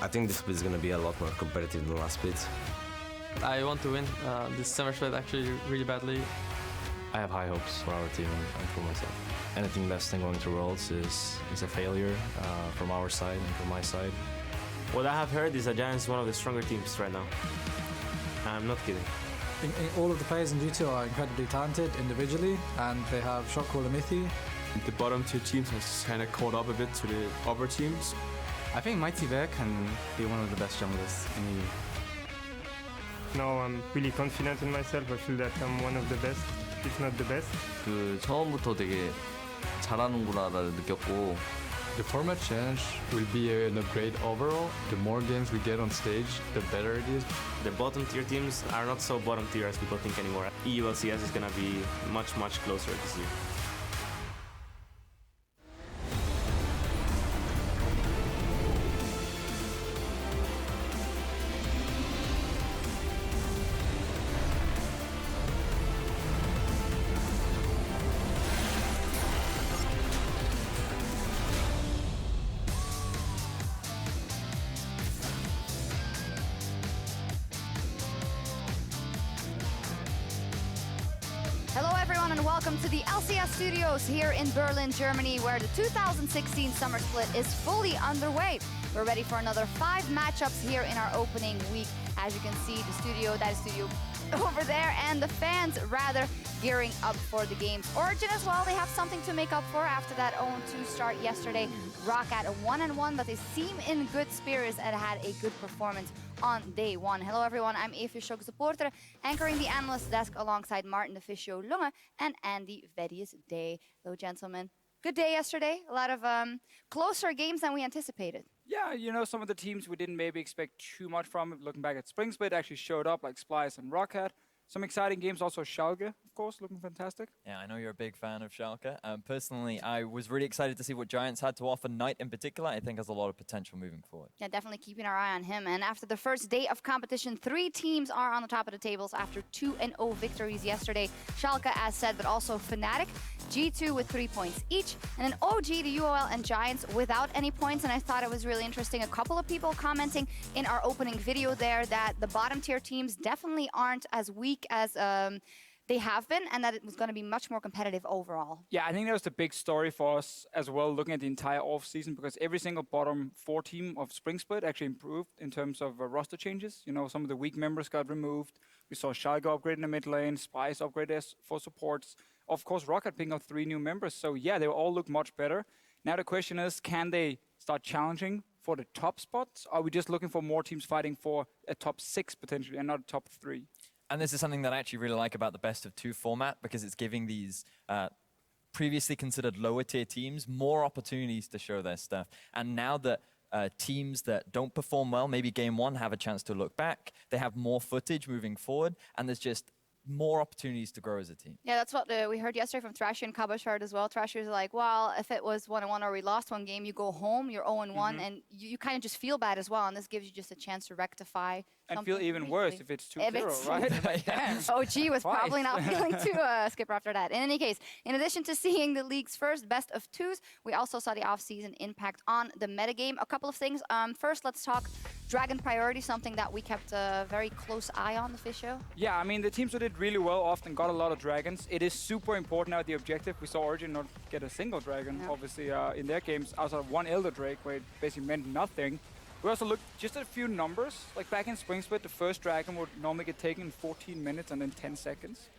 I think this split is going to be a lot more competitive than last split. I want to win this summer split actually really badly. I have high hopes for our team and for myself. Anything less than going to Worlds is a failure from our side and from my side. What I have heard is that Giants is one of the stronger teams right now. I'm not kidding. All of the players in G2 are incredibly talented individually, and they have shot caller Mithi. The bottom tier teams has kind of caught up a bit to the upper teams. I think Mighty Bear can be one of the best junglers in EU. Now I'm really confident in myself. I feel that I'm one of the best, if not the best. 그 처음부터 되게 잘하는구나를 느꼈고. The format change will be an upgrade overall. The more games we get on stage, the better it is. The bottom tier teams are not so bottom tier as people think anymore. EU LCS is going to be much, much closer this year. Hello everyone and welcome to the LCS studios here in Berlin, Germany, where the 2016 summer split is fully underway. We're ready for another 5 matchups here in our opening week. As you can see, the studio, that is studio over there, and the fans rather gearing up for the games. Origen as well, they have something to make up for after that 0-2 start yesterday. Rockat a 1-1, but they seem in good spirits and had a good performance on day one. Hello everyone, I'm EpicSkillshot supporter, anchoring the analyst desk alongside Martin the Fisio Lunge and Andy Vedius Day. Hello gentlemen. Good day yesterday, a lot of closer games than we anticipated. Yeah, you know, some of the teams we didn't maybe expect too much from. Looking back at Spring Split, actually showed up, like Splyce and Rockat. Some exciting games, also Schalke, of course, looking fantastic. Yeah, I know you're a big fan of Schalke. Personally, I was really excited to see what Giants had to offer. Knight in particular, I think has a lot of potential moving forward. Yeah, definitely keeping our eye on him. And after the first day of competition, 3 teams are on the top of the tables after 2-0 victories yesterday. Schalke, as said, but also Fnatic. G2 with 3 points each, and then OG, the UOL, and Giants without any points. And I thought it was really interesting. A couple of people commenting in our opening video there that the bottom tier teams definitely aren't as weak as they have been, and that it was going to be much more competitive overall. Yeah, I think that was the big story for us as well, looking at the entire off-season, because every single bottom 4 team of Spring Split actually improved in terms of roster changes. You know, some of the weak members got removed. We saw Schalke upgrade in the mid lane, Splyce upgrade for supports. Of course, Rockat picking up 3 new members. So yeah, they all look much better. Now the question is, can they start challenging for the top spots? Are we just looking for more teams fighting for a top 6 potentially and not a top 3? And this is something that I actually really like about the best of 2 format, because it's giving these previously considered lower tier teams more opportunities to show their stuff. And now that teams that don't perform well, maybe game 1, have a chance to look back, they have more footage moving forward, and there's just more opportunities to grow as a team. Yeah, that's what we heard yesterday from Thrasher and Kabashard as well. Thrasher's like, well, if it was 1-1 or we lost one game, you go home, you're 0-1, and you kind of just feel bad as well, and this gives you just a chance to rectify. And feel even worse if it's 2-0, right? Yeah. OG was probably not feeling too skipper after that. In any case, in addition to seeing the league's first best of 2s, we also saw the off-season impact on the metagame. A couple of things. First, let's talk Dragon priority, something that we kept a very close eye on, the fish show. Yeah, I mean, the teams who did really well often got a lot of dragons. It is super important now, the objective. We saw Origen not get a single dragon, obviously, in their games, outside of 1 Elder Drake, where it basically meant nothing. We also looked just at a few numbers. Like back in Spring Split, the first dragon would normally get taken in 14 minutes and then 10 seconds.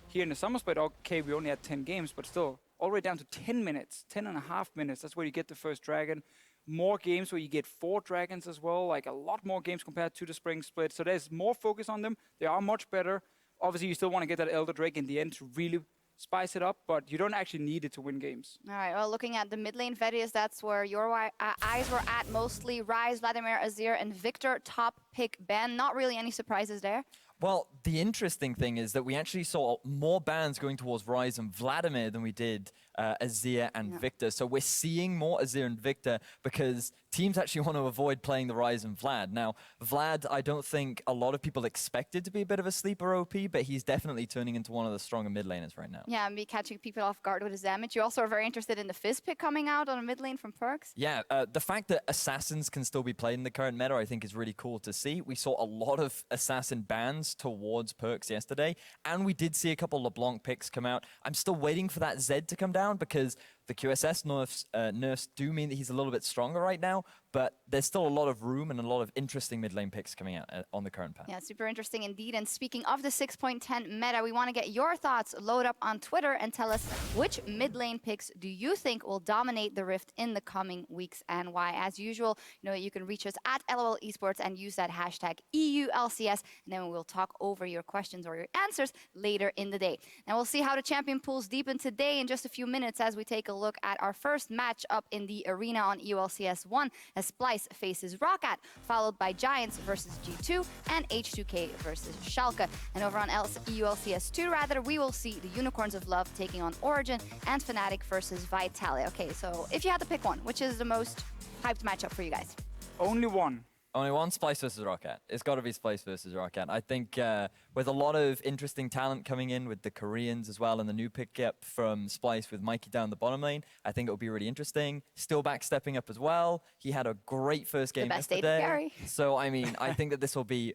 Here in the Summer Split, okay, we only had 10 games, but still, all the way down to 10 minutes, 10.5 minutes. That's where you get the first dragon. More games where you get 4 dragons as well, like a lot more games compared to the Spring Split. So there's more focus on them. They are much better. Obviously, you still want to get that Elder Drake in the end to really spice it up, but you don't actually need it to win games. All right, well, looking at the mid lane, Vedius, that's where your eyes were at mostly. Rise, Vladimir, Azir, and Victor, top pick ban. Not really any surprises there. Well, the interesting thing is that we actually saw more bans going towards Rise and Vladimir than we did Azir and Victor. So we're seeing more Azir and Victor because teams actually want to avoid playing the Ryze and Vlad. Now, Vlad, I don't think a lot of people expected to be a bit of a sleeper OP, but he's definitely turning into one of the stronger mid laners right now. Yeah, and be catching people off guard with his damage. You also are very interested in the Fizz pick coming out on a mid lane from Perks. Yeah, the fact that Assassins can still be played in the current meta, I think is really cool to see. We saw a lot of Assassin bans towards Perks yesterday, and we did see a couple LeBlanc picks come out. I'm still waiting for that Zed to come down because the QSS nerfs do mean that he's a little bit stronger right now, but there's still a lot of room and a lot of interesting mid lane picks coming out on the current path. Yeah, super interesting indeed. And speaking of the 6.10 meta, we want to get your thoughts. Load up on Twitter and tell us which mid lane picks do you think will dominate the Rift in the coming weeks and why. As usual, you can reach us at LOL Esports and use that hashtag EULCS, and then we'll talk over your questions or your answers later in the day. And we'll see how the champion pools deepen today in just a few minutes as we take a look at our first match up in the arena on EULCS 1 as Splyce faces Rockat, followed by Giants versus G2 and H2K versus Schalke. And over on EULCS 2, we will see the Unicorns of Love taking on Origen and Fnatic versus Vitality. Okay, so if you had to pick one, which is the most hyped matchup for you guys? Only one. Only one, Splyce versus Rockat. It's got to be Splyce versus Rockat. I think with a lot of interesting talent coming in with the Koreans as well and the new pickup from Splyce with Mikey down the bottom lane, I think it'll be really interesting. Stillback stepping up as well. He had a great first game yesterday. So, I mean, I think that this will be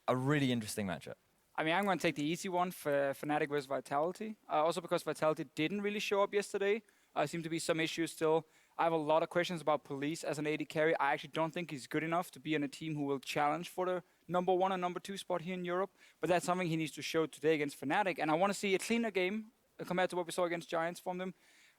a really interesting matchup. I mean, I'm going to take the easy one for Fnatic versus Vitality. Also because Vitality didn't really show up yesterday. Seem to be some issues still. I have a lot of questions about Police as an AD carry. I actually don't think he's good enough to be in a team who will challenge for the #1 and #2 spot here in Europe. But that's something he needs to show today against Fnatic. And I want to see a cleaner game compared to what we saw against Giants from them.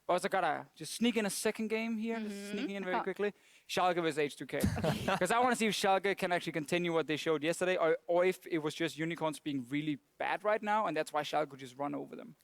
But also got to just sneak in a second game here, just sneaking in very quickly. Schalke versus H2K. Because I want to see if Schalke can actually continue what they showed yesterday, or if it was just Unicorns being really bad right now, and that's why Schalke could just run over them.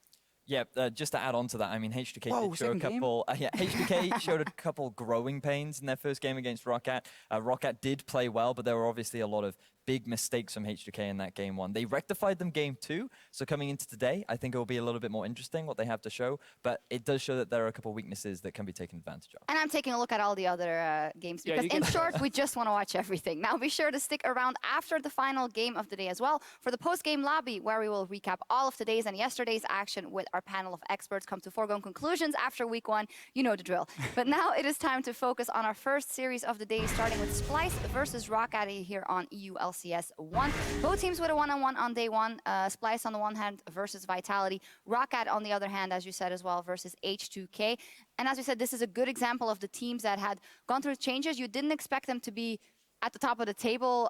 Yeah, just to add on to that, I mean, H2K did show a couple. H2K showed a couple growing pains in their first game against Rockat. Rockat did play well, but there were obviously a lot of big mistakes from H2K in that game 1. They rectified them game 2, so coming into today, I think it will be a little bit more interesting what they have to show, but it does show that there are a couple of weaknesses that can be taken advantage of. And I'm taking a look at all the other games, because in short, we just want to watch everything. Now be sure to stick around after the final game of the day as well for the post-game lobby, where we will recap all of today's and yesterday's action with our panel of experts, come to foregone conclusions after week 1. You know the drill. But now it is time to focus on our first series of the day, starting with Splyce versus Rockat here on EULCS 1. Both teams with a one-on-one on day 1. Splyce on the one hand versus Vitality. Rockat on the other hand, as you said as well, versus H2K. And as we said, this is a good example of the teams that had gone through changes. You didn't expect them to be at the top of the table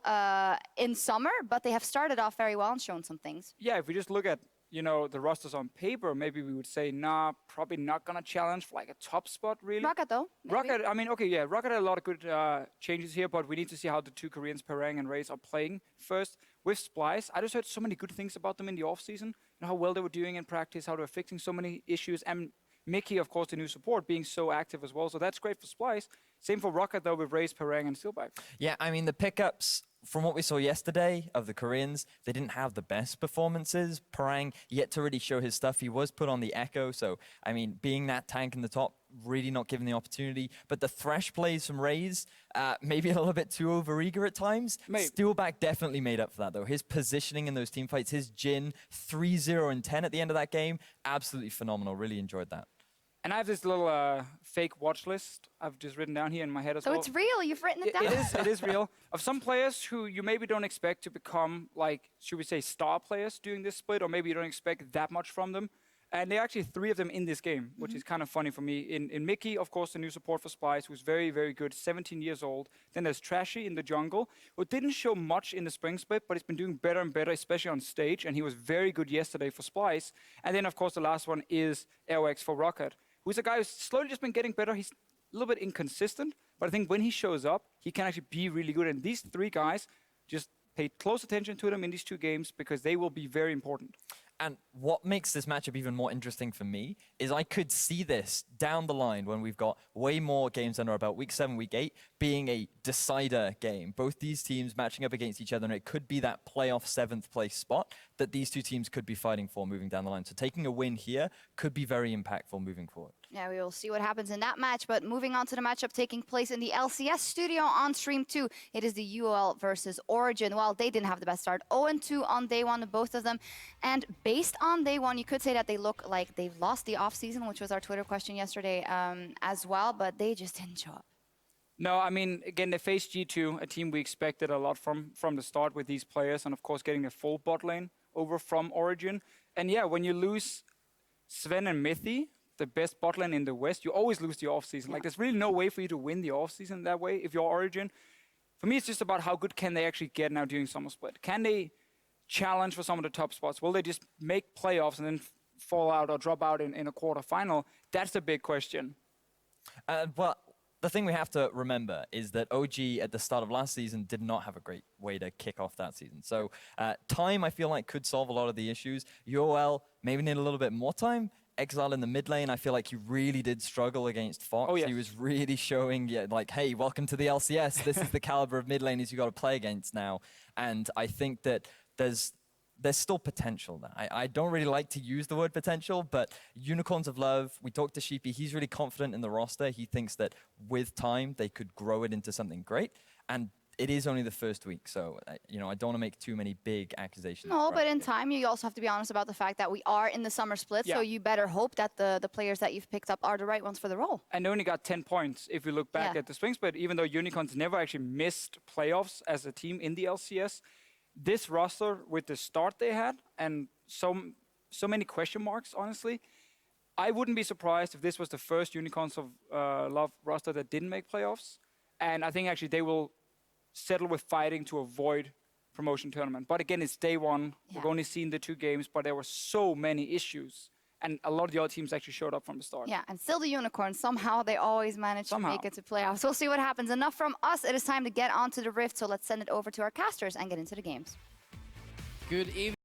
in summer, but they have started off very well and shown some things. Yeah, if we just look at the rosters on paper, maybe we would say, nah, probably not going to challenge for like a top spot, really. Rockat, though. Rockat, I mean, okay, yeah, Rockat had a lot of good changes here, but we need to see how the two Koreans, Perang and Raze, are playing first. With Splyce, I just heard so many good things about them in the offseason, how well they were doing in practice, how they were fixing so many issues, and Mickey, of course, the new support, being so active as well, so that's great for Splyce. Same for Rockat, though, with Raze, Perang and Stillback. Yeah, I mean, the pickups from what we saw yesterday of the Koreans, they didn't have the best performances. Perang yet to really show his stuff. He was put on the Echo, so, I mean, being that tank in the top, really not given the opportunity. But the Thresh plays from Raze, maybe a little bit too overeager at times. Stillback definitely made up for that, though. His positioning in those team fights, his Jhin, 3-0 and 10 at the end of that game, absolutely phenomenal. Really enjoyed that. And I have this little fake watch list I've just written down here in my head as well. So it's real? You've written it down? It is real. Of some players who you maybe don't expect to become, like, should we say, star players during this split, or maybe you don't expect that much from them. And there are actually 3 of them in this game, which is kind of funny for me. In Mickey, of course, the new support for Splyce, who's very, very good, 17 years old. Then there's Trashy in the jungle, who didn't show much in the spring split, but he's been doing better and better, especially on stage. And he was very good yesterday for Splyce. And then, of course, the last one is LX for Rockat, who's a guy who's slowly just been getting better. He's a little bit inconsistent, but I think when he shows up, he can actually be really good. And these 3 guys, just pay close attention to them in these 2 games, because they will be very important. And what makes this matchup even more interesting for me is I could see this down the line when we've got way more games under about week 7, week 8, being a decider game. Both these teams matching up against each other, and it could be that playoff 7th place spot that these 2 teams could be fighting for moving down the line. So taking a win here could be very impactful moving forward. Yeah, we will see what happens in that match. But moving on to the matchup taking place in the LCS studio on stream 2, it is the UOL versus Origen. Well, they didn't have the best start. 0-2 on day one, both of them. And based on day one, you could say that they look like they've lost the offseason, which was our Twitter question yesterday as well, but they just didn't show up. No, I mean, again, they faced G2, a team we expected a lot from the start with these players, and of course getting the full bot lane over from Origen. And yeah, when you lose Sven and Mithy, the best bot lane in the West, you always lose the offseason. Like, there's really no way for you to win the offseason that way if you're Origen. For me, it's just about how good can they actually get now during Summer Split. Can they challenge for some of the top spots? Will they just make playoffs and then fall out or drop out in a quarterfinal? That's the big question. Well, the thing we have to remember is that OG at the start of last season did not have a great way to kick off that season. So time, I feel like, could solve a lot of the issues. UOL maybe need a little bit more time. Exile in the mid lane, I feel like he really did struggle against Fox. Oh, yes. He was really showing, like, hey, welcome to the LCS. This is the caliber of mid laners you got to play against now. And I think that there's still potential there. I don't really like to use the word potential, but Unicorns of Love, we talked to Sheepy, he's really confident in the roster. He thinks that with time, they could grow it into something great. And it is only the first week, so you know, I don't want to make too many big accusations. No, but in time, you also have to be honest about the fact that we are in the summer split, so you better hope that the players that you've picked up are the right ones for the role. And they only got 10 points if you look back at the spring split, even though Unicorns never actually missed playoffs as a team in the LCS. This roster, with the start they had, and so many question marks, honestly, I wouldn't be surprised if this was the first Unicorns of Love roster that didn't make playoffs. And I think actually they will settle with fighting to avoid promotion tournament. But again, it's day one. We've only seen the 2 games, but there were so many issues. And a lot of the other teams actually showed up from the start. Yeah, and still the Unicorns, somehow they always manage to make it to playoffs. We'll see what happens. Enough from us. It is time to get onto the Rift, so let's send it over to our casters and get into the games. Good evening.